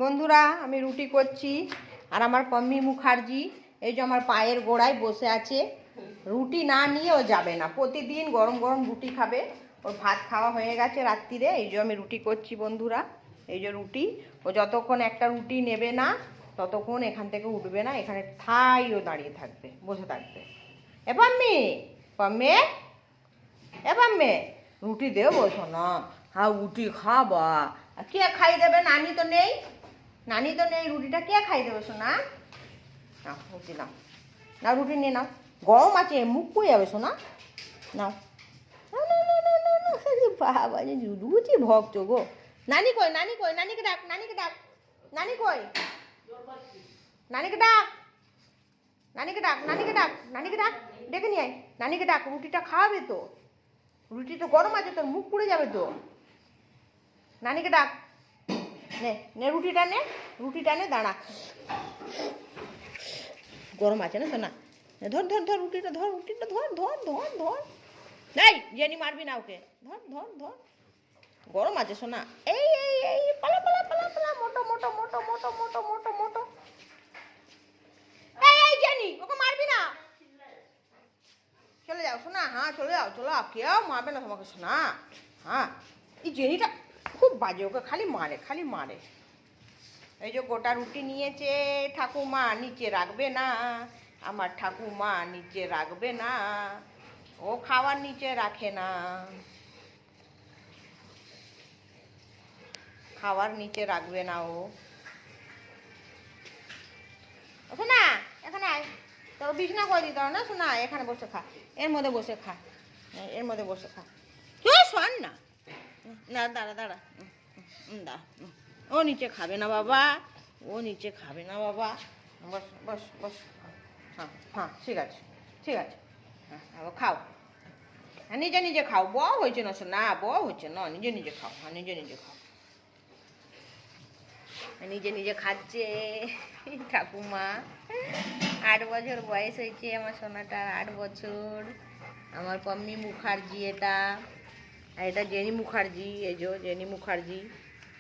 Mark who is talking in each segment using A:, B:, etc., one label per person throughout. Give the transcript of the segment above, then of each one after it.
A: বন্ধুরা, আমি রুটি করছি আর আমার পম্মি মুখার্জি এই যে আমার পায়ের গোড়ায় বসে আছে। রুটি না নিয়ে ও যাবে না, প্রতিদিন গরম গরম রুটি খাবে। ওর ভাত খাওয়া হয়ে গেছে রাত্রিরে, এই যে আমি রুটি করছি বন্ধুরা। এই যে রুটি, ও যতক্ষণ একটা রুটি নেবে না ততক্ষণ এখান থেকে উঠবে না, এখানে ঠাইও দাঁড়িয়ে থাকবে, বসে থাকবে। এ পাম্মি, পাম্মে, এ পাম্মে, রুটি দেও বলছো না। হ্যাঁ রুটি খাবা, কে খাই দেবে? নানি তো নেই, নানি তো নেই, রুটিটা কে খাই দেবে শোনা? নাও রুটি নাও, না রুটি নিয়ে নাও, গরম আছে, মুখ পুড়ে যাবে শোনা। নাও, বাবা রুটি ভক্ত গো। নানি কই, নানি কই? নানিকে ডাক, নানিকে ডাক, নানি কই? নানিকে ডাক, নানিকে ডাক, নানিকে ডাক, নানিকে ডাক, ডেকে নিয়ে আয়, নানিকে ডাক, রুটিটা খাওয়াবে তো, রুটি তো গরম আছে, তোর মুখ পুড়ে যাবে তো। নানিকে ডাক, নে নে রুটিটা নে, রুটিটা নে, দাঁড়া, গরম আছে না শোনা। ধর ধর ধর রুটিটা ধর, রুটিটা ধর ধর ধর ধর, এই জেনি মারবি না ওকে, ধর ধর ধর, গরম আছে শোনা। এই এই এই পালা পালা পালা পালা, মোটো মোটো মোটো মোটো মোটো মোটো মোটো, এই এই জেনি ওকে মারবি না, চলে যাও শোনা। হ্যাঁ চলে যাও, চলো, কেউ মারবে না তোমাকে শোনা। হ্যাঁ এই জেনিটা খুব বাজে, ওকে খালি মারে, খালি মারে। এই যে গোটা রুটি নিয়েছে, ঠাকুমা নিচে রাখবে না, আমার ঠাকুমা নিচে রাখবে না, ও খাওয়ার নিচে রাখে না, খাওয়ার নিচে রাখবে না ও। শোনা এখানে আয়, তোর বিছনা করে দিতে হবে না শোনা, এখানে বসে খা, এর মধ্যে বসে খা, এর মধ্যে বসে খা। তুই শোন না, না দাঁড়া দাঁড়া, দাঁড়া, ও নিচে খাবে না বাবা, ও নিচে খাবে না বাবা, বস বস বস। হ্যাঁ হ্যাঁ ঠিক আছে, ঠিক আছে, হ্যাঁ খাও, হ্যাঁ নিজে নিজে খাও, ব হয়েছে না শোনা, ব হচ্ছে না, নিজে নিজে খাও, হ্যাঁ নিজে নিজে খাও। নিজে নিজে খাচ্ছে ঠাকুমা। 8 বছর বয়স হয়েছে আমার সোনাটা, 8 বছর। আমার পম্মি মুখার্জি এটা, আর এটা জেনি মুখার্জি, এই যে জেনি মুখার্জি।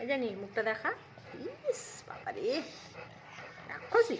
A: এই জানি মুখটা দেখা, ইস বাবা রে রাক্ষসী।